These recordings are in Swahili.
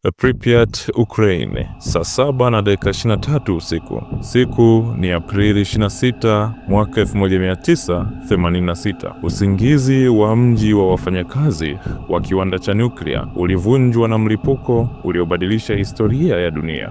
Pripyat, Ukraine, saa 7:23 usiku. Siku ni Aprili 26 mwaka 1986. Usingizi wa mji wa wafanyakazi wa kiwanda cha nyuklia ulivunjwa na mlipuko uliobadilisha historia ya dunia.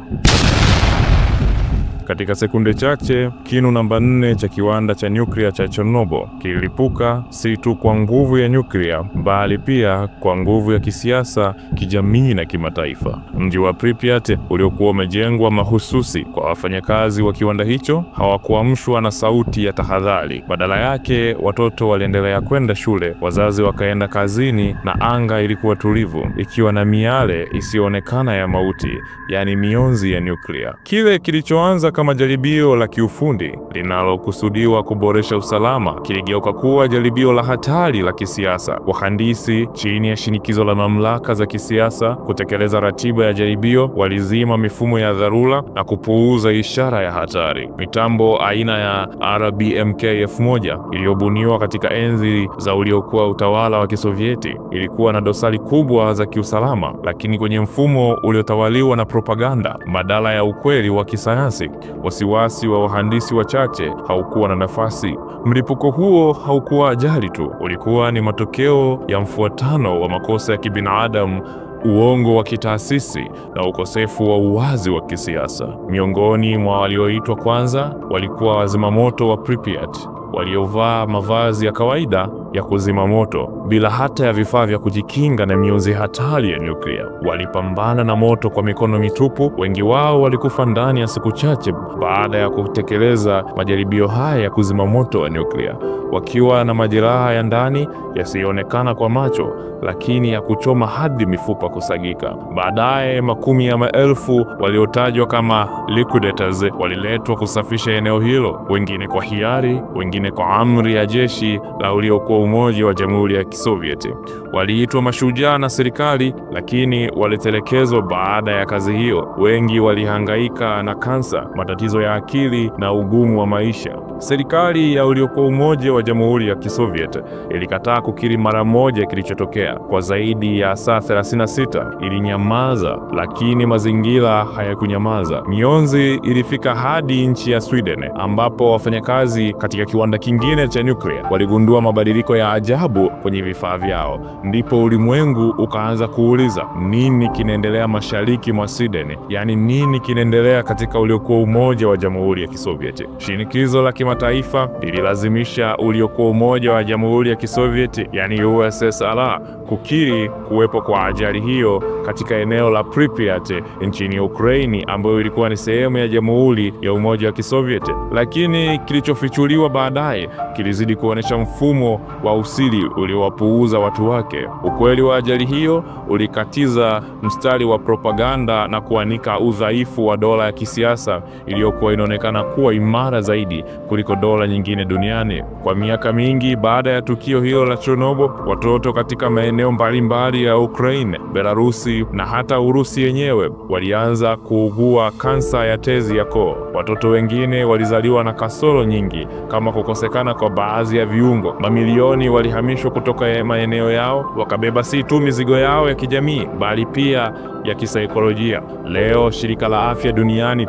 Katika sekunde chache, kinu namba 4 cha kiwanda cha nyuklia cha Chernobyl kililipuka, si tu kwa nguvu ya nyuklia, bali pia kwa nguvu ya kisiasa, kijamii na kimataifa. Mji wa Pripyat uliokuwa umejengwa mahususi kwa wafanyakazi wa kiwanda hicho hawakuamshwa na sauti ya tahadhari. Badala yake, watoto waliendelea kwenda shule, wazazi wakaenda kazini, na anga ilikuwa tulivu, ikiwa na miale isiyoonekana ya mauti, yani mionzi ya nyuklia. Kile kilichoanza kama jaribio la kiufundi linalokusudiwa kuboresha usalama kiligeuka kuwa jaribio la hatari la kisiasa. Wahandisi, chini ya shinikizo la mamlaka za kisiasa kutekeleza ratiba ya jaribio, walizima mifumo ya dharura na kupuuza ishara ya hatari. Mitambo aina ya RBMK-1000 iliyobuniwa katika enzi za uliokuwa utawala wa Kisovieti ilikuwa na dosari kubwa za kiusalama, lakini kwenye mfumo uliotawaliwa na propaganda badala ya ukweli wa kisayansi, wasiwasi wa wahandisi wachache haukuwa na nafasi. Mlipuko huo haukuwa ajali tu, ulikuwa ni matokeo ya mfuatano wa makosa ya kibinadamu, uongo wa kitaasisi na ukosefu wa uwazi wa kisiasa. Miongoni mwa walioitwa kwanza walikuwa wazimamoto wa Pripyat, waliovaa mavazi ya kawaida ya kuzima moto bila hata ya vifaa vya kujikinga na mionzi hatari ya nyuklia. Walipambana na moto kwa mikono mitupu. Wengi wao walikufa ndani ya siku chache baada ya kutekeleza majaribio haya ya kuzima moto wa nyuklia, wakiwa na majeraha ya ndani yasiyoonekana kwa macho, lakini ya kuchoma hadi mifupa kusagika. Baadaye makumi ya maelfu waliotajwa kama liquidators waliletwa kusafisha eneo hilo, wengine kwa hiari, wengine kwa amri ya jeshi la uliokuwa Umoja wa Jamhuri ya Kisovieti. Waliitwa mashujaa na serikali, lakini walitelekezwa baada ya kazi hiyo. Wengi walihangaika na kansa, matatizo ya akili na ugumu wa maisha. Serikali ya uliokuwa Umoja wa Jamhuri ya Kisovieti ilikataa kukiri mara moja kilichotokea. Kwa zaidi ya saa 36 ilinyamaza, lakini mazingira hayakunyamaza. Mionzi ilifika hadi nchi ya Sweden, ambapo wafanyakazi katika kiwanda kingine cha nyuklia waligundua mabadiliko ya ajabu kwenye vifaa vyao. Ndipo ulimwengu ukaanza kuuliza, nini kinaendelea mashariki mwa Sweden? Yani nini kinaendelea katika uliokuwa Umoja wa Jamhuri ya Kisovieti? Shinikizo la kimataifa lililazimisha uliokuwa Umoja wa Jamhuri ya Kisovieti, yani USSR, kukiri kuwepo kwa ajali hiyo katika eneo la Pripyat nchini Ukraine, ambayo ilikuwa ni sehemu ya Jamhuri ya Umoja wa Kisovieti. Lakini kilichofichuliwa baadaye kilizidi kuonesha mfumo wa usiri uliowapuuza watu wake. Ukweli wa ajali hiyo ulikatiza mstari wa propaganda na kuanika udhaifu wa dola ya kisiasa iliyokuwa inaonekana kuwa imara zaidi kuliko dola nyingine duniani. Kwa miaka mingi baada ya tukio hilo la Chernobyl, watoto katika maeneo mbalimbali ya Ukraine, Belarusi na hata Urusi yenyewe walianza kuugua kansa ya tezi ya koo. Watoto wengine walizaliwa na kasoro nyingi kama kukosekana kwa baadhi ya viungo. Mamilioni walihamishwa kutoka maeneo yao, wakabeba si tu mizigo yao ya kijamii bali pia ya kisaikolojia. Leo shirika la afya duniani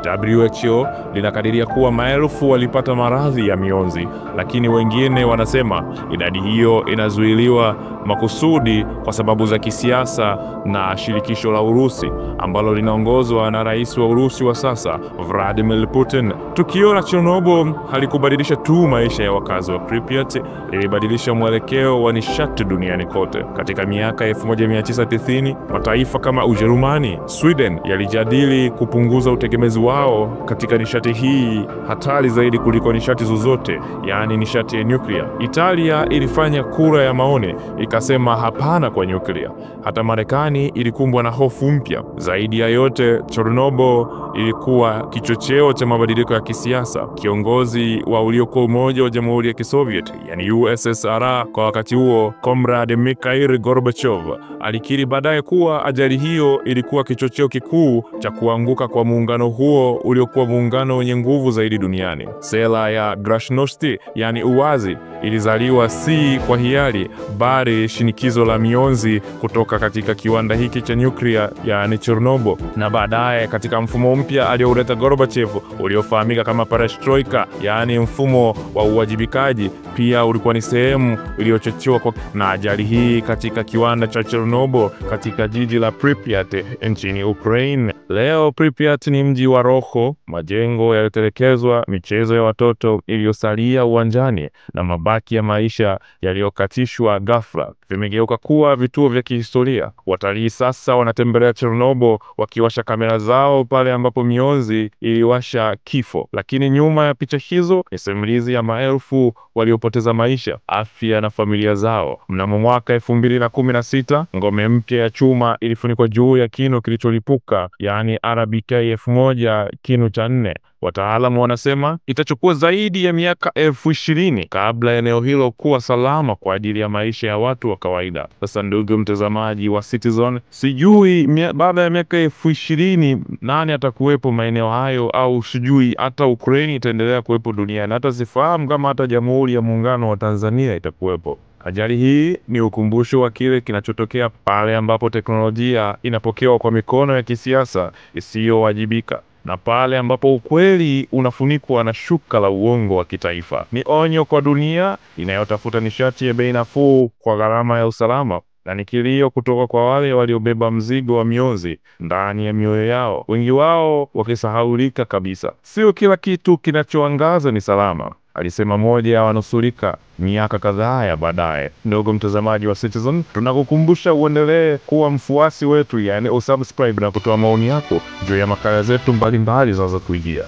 WHO linakadiria kuwa maelfu walipata maradhi ya mionzi, lakini wengine wanasema idadi hiyo inazuiliwa makusudi kwa sababu za kisiasa na shirikisho la Urusi ambalo linaongozwa na rais wa Urusi wa sasa, Vladimir Putin. Tukio la Chernobyl halikubadilisha tu maisha ya wakazi wa Pripyat, lilibadilisha mwelekeo wa nishati duniani kote. Katika miaka 1990, mataifa kama Ujerumani, Sweden yalijadili kupunguza utegemezi wao katika nishati hii hatari zaidi kuliko nishati zozote, yani nishati ya nyuklia. Italia ilifanya kura ya maoni, ikasema hapana kwa nyuklia. Hata Marekani ilikumbwa na hofu mpya. Zaidi ya yote, Chernobyl ilikuwa kichocheo cha mabadiliko ya kisiasa. Kiongozi wa uliokuwa Umoja wa Jamhuri ya Kisovieti, yani USSR kwa wakati huo, Comrade Mikhail Gorbachev, alikiri baadaye kuwa ajali hiyo ilikuwa kichocheo kikuu cha kuanguka kwa muungano huo uliokuwa muungano wenye nguvu zaidi duniani. Sera ya glasnost, yani uwazi, ilizaliwa si kwa hiari, bali shinikizo la mionzi kutoka katika kiwanda hiki cha nyuklia, yaani Chernobyl, na baadaye katika mfumo mpya aliyouleta Gorbachev uliofahamika kama perestroika, yaani mfumo wa uwajibikaji, pia ulikuwa ni sehemu iliyochochewa na ajali hii katika kiwanda cha Chernobyl katika jiji la Pripyat nchini Ukraine. Leo Pripyat ni mji wa roho, majengo yaliyotelekezwa, michezo ya watoto iliyosalia uwanjani na mabaki ya maisha yaliyokatishwa ghafla vimegeuka kuwa vituo vya kihistoria. Watalii sasa wanatembelea Chernobyl wakiwasha kamera zao pale ambapo mionzi iliwasha kifo, lakini nyuma ya picha hizo ni simulizi ya maelfu waliopoteza maisha, afya na familia zao. Mnamo mwaka 2016 ngome mpya ya chuma ilifunikwa juu ya kinu kilicholipuka, yaani RBK 1000 kinu cha 4. Wataalamu wanasema itachukua zaidi ya miaka 20,000 kabla eneo hilo kuwa salama kwa ajili ya maisha ya watu wa kawaida. Sasa ndugu mtazamaji wa Citizen, sijui baada ya miaka 20,000 nani atakuwepo maeneo hayo, au sijui hata Ukraine itaendelea kuwepo duniani. Hata sifahamu kama hata Jamhuri ya Muungano wa Tanzania itakuwepo. Ajali hii ni ukumbusho wa kile kinachotokea pale ambapo teknolojia inapokewa kwa mikono ya kisiasa isiyowajibika, na pale ambapo ukweli unafunikwa na shuka la uongo wa kitaifa. Ni onyo kwa dunia inayotafuta nishati ya bei nafuu kwa gharama ya usalama, na ni kilio kutoka kwa wale waliobeba mzigo wa mionzi ndani ya mioyo yao, wengi wao wakisahaulika kabisa. Sio kila kitu kinachoangaza ni salama, alisema moja ya wanusurika miaka kadhaa ya baadaye. Ndugu mtazamaji wa Citizen, tunakukumbusha uendelee kuwa mfuasi wetu, yaani usubscribe na kutoa maoni yako juu ya makala zetu mbalimbali zinazokuijia.